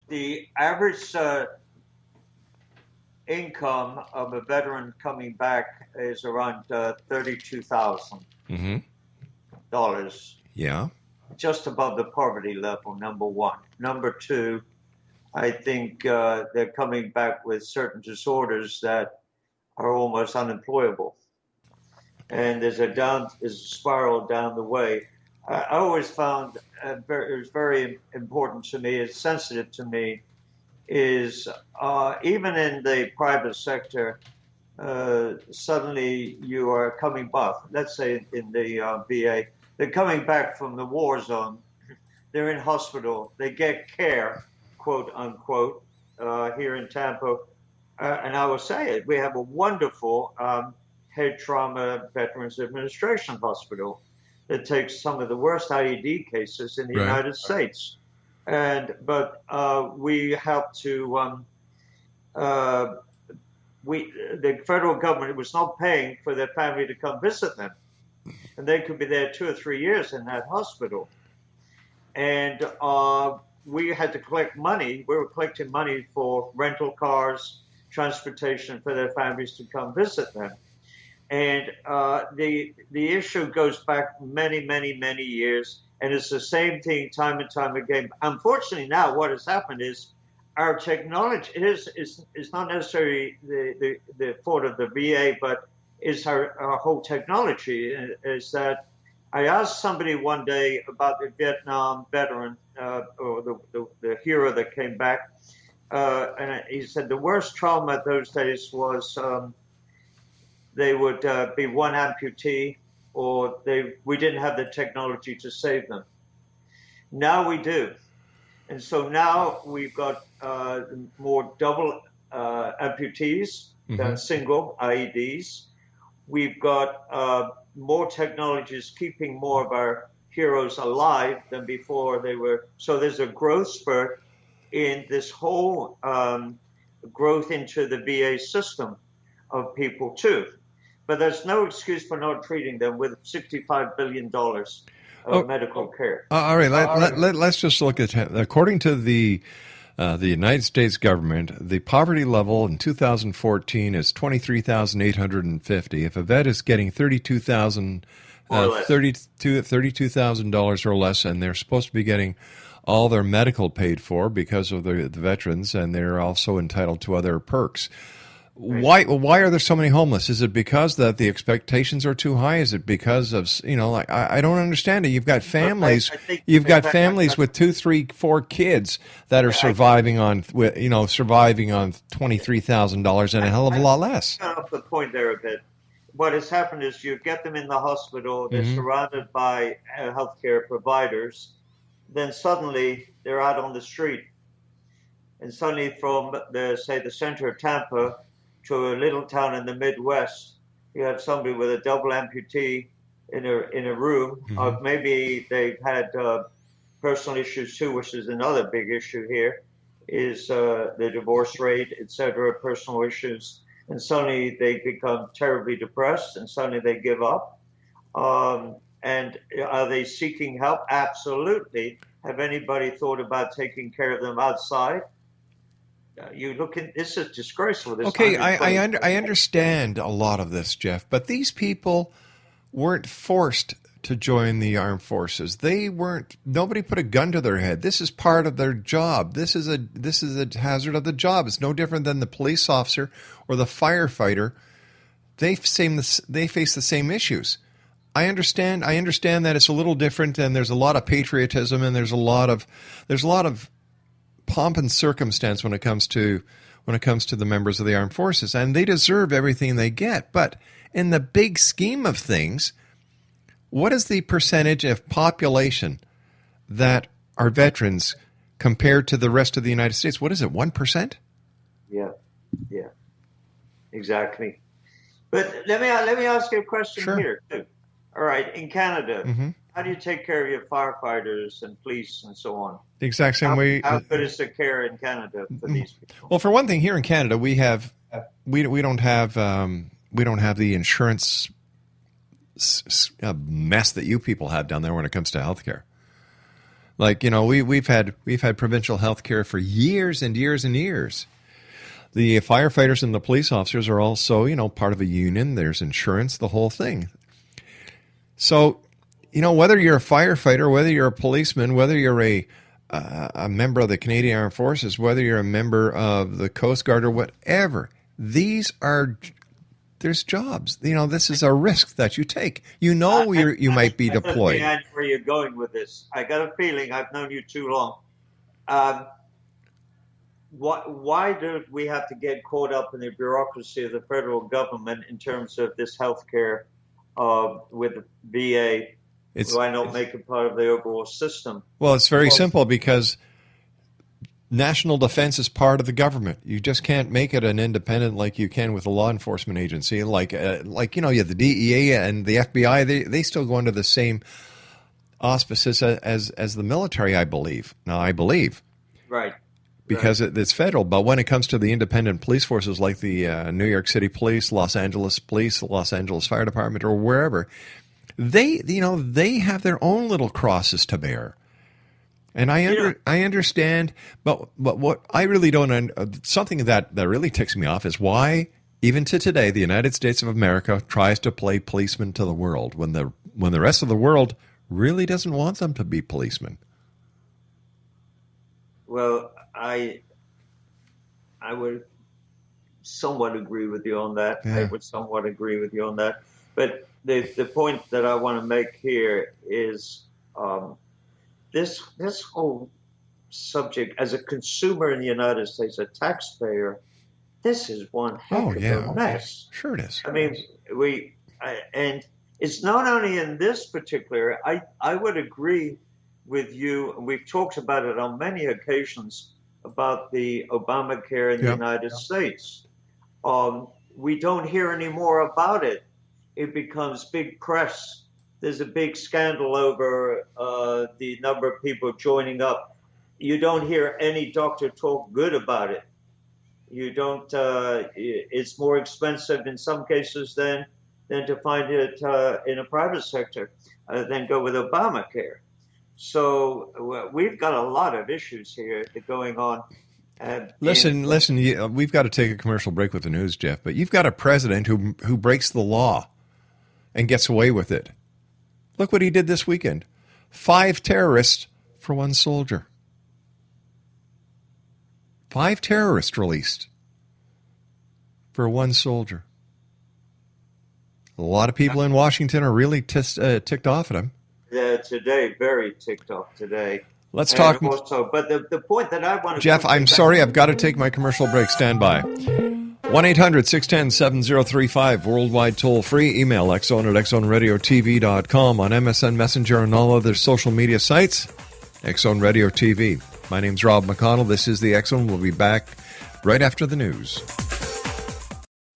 The average income of a veteran coming back is around $32,000, Yeah. just above the poverty level, number one. Number two, I think they're coming back with certain disorders that are almost unemployable. And there's a spiral down the way. I always found it was very important to me, it's sensitive to me, is even in the private sector, suddenly you are coming back. Let's say in the VA, they're coming back from the war zone. They're in hospital. They get care, quote unquote, here in Tampa. And I will say it. We have a wonderful head trauma veterans administration hospital that takes some of the worst IED cases in the United States. But we have to the federal government was not paying for their family to come visit them, and they could be there 2 or 3 years in that hospital. And we had to collect money. We were collecting money for rental cars, transportation for their families to come visit them. And the issue goes back many, many, many years, and it's the same thing time and time again. Unfortunately, now what has happened is our technology is not necessarily the fault of the VA, but it's our whole technology. Is that I asked somebody one day about the Vietnam veteran or the hero that came back, and he said the worst trauma those days was they would be one amputee, or we didn't have the technology to save them. Now we do. And so now we've got more double amputees than single IEDs. We've got more technologies keeping more of our heroes alive than before they were. So there's a growth spurt in this whole growth into the VA system of people too. But there's no excuse for not treating them with $65 billion of medical care. All right, let's just look at, according to the United States government, the poverty level in 2014 is $23,850. If a vet is getting $32,000 or less, and they're supposed to be getting all their medical paid for because of the veterans, and they're also entitled to other perks. Why are there so many homeless? Is it because that the expectations are too high? Is it because of, I don't understand it. You've got families, with 2, 3, 4 kids that are surviving on $23,000 and a hell of a lot less. Off the point there a bit. What has happened is you get them in the hospital, they're surrounded by healthcare providers, then suddenly they're out on the street. And suddenly from the center of Tampa to a little town in the Midwest, you have somebody with a double amputee in a room. Maybe they've had personal issues too, which is another big issue here, is the divorce rate, etc., personal issues. And suddenly they become terribly depressed, and suddenly they give up. And are they seeking help? Absolutely. Have anybody thought about taking care of them outside? You look at this is disgraceful. Okay, I understand a lot of this, Jeff, but these people weren't forced to join the armed forces. Nobody put a gun to their head. This is part of their job. This is a hazard of the job. It's no different than the police officer or the firefighter. They face the same issues. I understand that it's a little different, and there's a lot of patriotism, and there's a lot of pomp and circumstance when it comes to the members of the armed forces, and they deserve everything they get. But in the big scheme of things, what is the percentage of population that are veterans compared to the rest of the United States? What is it, 1%? Yeah, exactly. But let me ask you a question here too. All right, in Canada, how do you take care of your firefighters and police and so on? The exact same way. How good is the care in Canada for these people? Well, for one thing, here in Canada, we don't have the insurance mess that you people have down there when it comes to healthcare. Like, we've had provincial health care for years and years and years. The firefighters and the police officers are also, part of a union. There's insurance, the whole thing. So, whether you're a firefighter, whether you're a policeman, whether you're a member of the Canadian Armed Forces, whether you're a member of the Coast Guard or whatever, there's jobs. This is a risk that you take. You might be deployed. I understand where you're going with this. I got a feeling I've known you too long. Why do we have to get caught up in the bureaucracy of the federal government in terms of this health care with the VA? Why not make it part of the overall system? Well, it's very simple because national defense is part of the government. You just can't make it an independent like you can with a law enforcement agency. Like you have the DEA and the FBI. They still go under the same auspices as the military, I believe. Right. Because it's federal. But when it comes to the independent police forces like the New York City Police, Los Angeles Police, the Los Angeles Fire Department, or wherever, they have their own little crosses to bear. And I understand, but what I really don't something that really ticks me off is why, even to today, the United States of America tries to play policeman to the world when the rest of the world really doesn't want them to be policemen. Well, I would somewhat agree with you on that. Yeah. I would somewhat agree with you on that. But the point that I want to make here is this whole subject, as a consumer in the United States, a taxpayer, this is one heck of a mess. Sure it is. I mean, and it's not only in this particular. I would agree with you, and we've talked about it on many occasions about the Obamacare in the United States. We don't hear any more about it. It becomes big press. There's a big scandal over the number of people joining up. You don't hear any doctor talk good about it. You don't. It's more expensive in some cases than to find it in a private sector than go with Obamacare. So we've got a lot of issues here going on. Listen. We've got to take a commercial break with the news, Jeff. But you've got a president who breaks the law and gets away with it. Look what he did this weekend. 5 terrorists for 1 soldier. 5 terrorists released for 1 soldier. A lot of people in Washington are really ticked off at him. Yeah, today, very ticked off today. Let's talk. Also, but the point that I want to... Jeff, I'm sorry, I've got to take my commercial break. Stand by. 1-800-610-7035, worldwide toll-free. Email xzone@xzoneradiotv.com, on MSN Messenger and all other social media sites. X Zone Radio TV. My name's Rob McConnell. This is the X Zone. We'll be back right after the news.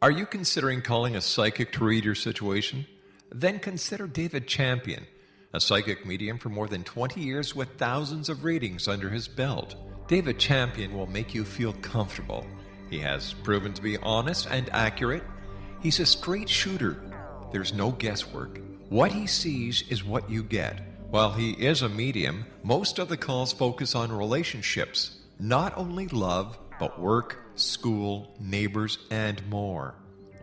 Are you considering calling a psychic to read your situation? Then consider David Champion, a psychic medium for more than 20 years with thousands of readings under his belt. David Champion will make you feel comfortable. He has proven to be honest and accurate. He's a straight shooter. There's no guesswork. What he sees is what you get. While he is a medium, most of the calls focus on relationships, not only love, but work, school, neighbors, and more.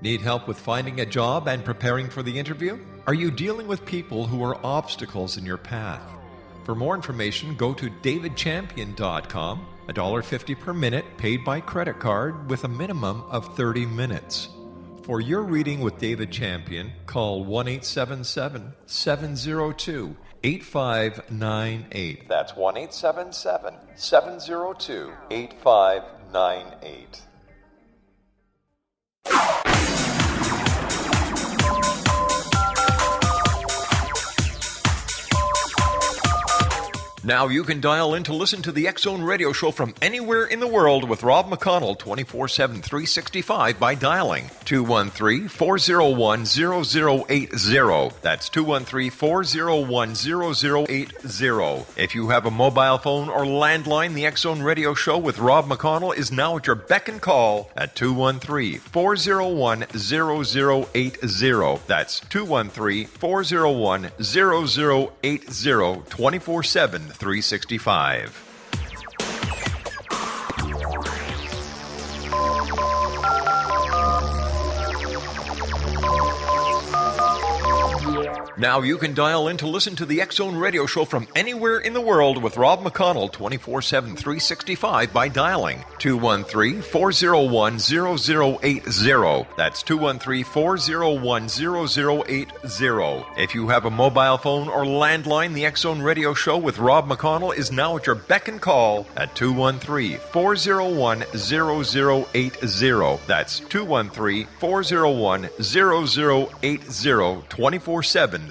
Need help with finding a job and preparing for the interview? Are you dealing with people who are obstacles in your path? For more information, go to davidchampion.com. $1.50 per minute paid by credit card with a minimum of 30 minutes. For your reading with David Champion, call 1-877-702-8598. That's 1-877-702-8598. Now you can dial in to listen to the X Zone Radio Show from anywhere in the world with Rob McConnell 24/7, 365 by dialing 213-401-0080. That's 213-401-0080. If you have a mobile phone or landline, the X Zone Radio Show with Rob McConnell is now at your beck and call at 213-401-0080. That's 213-401-0080, 24/7, 24/7/365. Now you can dial in to listen to the X Zone Radio Show from anywhere in the world with Rob McConnell 24/7/365 by dialing 213-401-0080. That's 213-401-0080. If you have a mobile phone or landline, the X Zone Radio Show with Rob McConnell is now at your beck and call at 213-401-0080. That's 213-401-0080 24/7/365.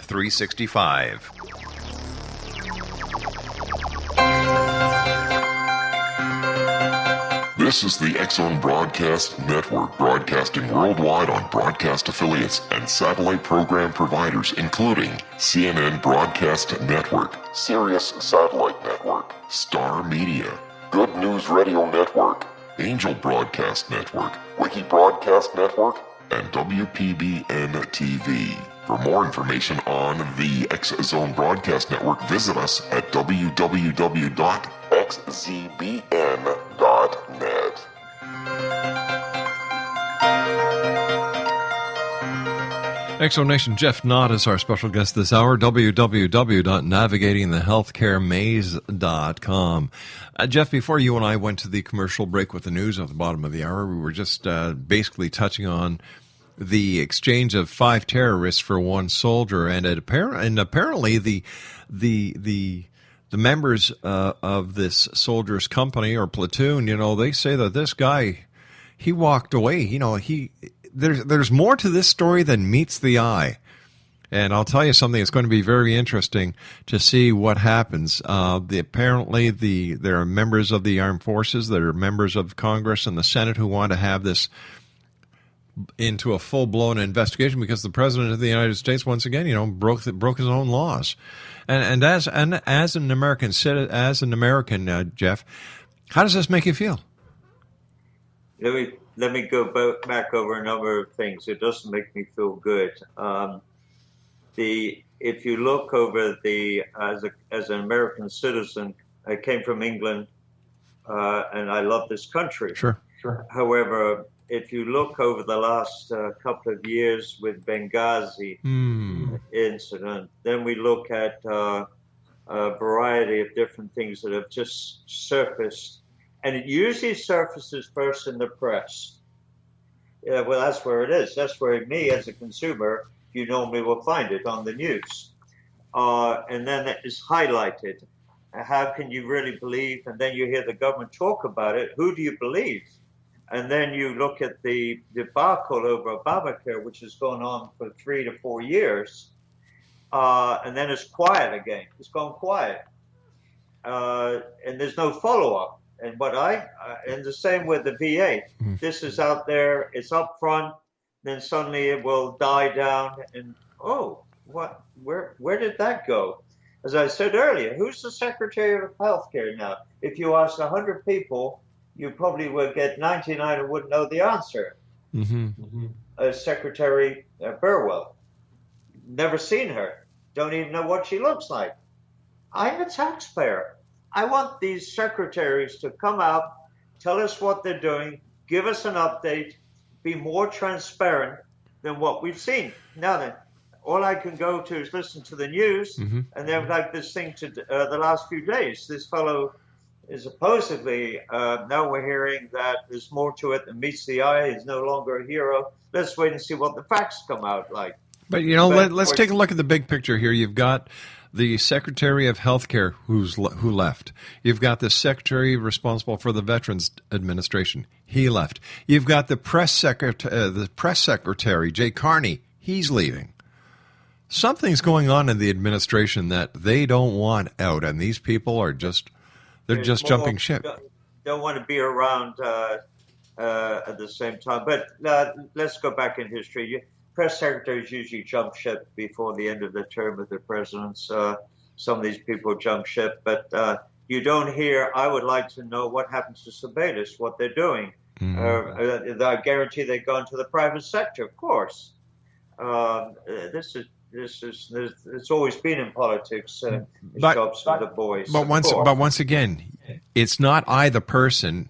This is the X Zone Broadcast Network, broadcasting worldwide on broadcast affiliates and satellite program providers, including CNN Broadcast Network, Sirius Satellite Network, Star Media, Good News Radio Network, Angel Broadcast Network, Wiki Broadcast Network, and WPBN TV. For more information on the X Zone Broadcast Network, visit us at www.xzbn.net. Exonation Jeff Knott is our special guest this hour, www.navigatingthehealthcaremaze.com. Jeff, before you and I went to the commercial break with the news at the bottom of the hour, we were just basically touching on the exchange of 5 terrorists for 1 soldier, and apparently the members of this soldier's company or platoon, they say that this guy, he walked away. There's more to this story than meets the eye. And I'll tell you something, it's going to be very interesting to see what happens. Apparently there are members of the armed forces, there are members of Congress and the Senate who want to have this into a full-blown investigation because the President of the United States, once again, broke his own laws. And as an American, Jeff, how does this make you feel? Let me go back over a number of things. It doesn't make me feel good. If you look over as an American citizen, I came from England, and I love this country. Sure. However, if you look over the last couple of years with Benghazi incident, then we look at a variety of different things that have just surfaced. And it usually surfaces first in the press. Yeah, well, that's where it is. That's where me, as a consumer, you normally will find it on the news. And then it is highlighted. How can you really believe? And then you hear the government talk about it. Who do you believe? And then you look at the debacle over Obamacare, which has gone on for 3 to 4 years, and then it's quiet again. It's gone quiet, and there's no follow-up. And and the same with the VA. This is out there, it's up front, then suddenly it will die down, and what? Where did that go? As I said earlier, who's the Secretary of Healthcare now? If you ask 100 people, you probably would get 99 who wouldn't know the answer. Secretary Burwell. Never seen her. Don't even know what she looks like. I'm a taxpayer. I want these secretaries to come out, tell us what they're doing, give us an update, be more transparent than what we've seen. Now then, all I can go to is listen to the news, and then like this thing the last few days, this fellow is supposedly, now we're hearing that there's more to it than meets the eye. He's no longer a hero. Let's wait and see what the facts come out like. But, let's take a look at the big picture here. You've got the Secretary of Healthcare who left. You've got the Secretary responsible for the Veterans Administration. He left. You've got the press secretary, Jay Carney. He's leaving. Something's going on in the administration that they don't want out, and these people are just... They're just jumping ship. Don't want to be around at the same time. But let's go back in history. Press secretaries usually jump ship before the end of the term of the presidents. Some of these people jump ship. But you don't hear, I would like to know what happens to Sebatis, what they're doing. I guarantee they've gone to the private sector, of course. It's always been in politics. It's But- jobs for the boys. But once again, it's not I, the person,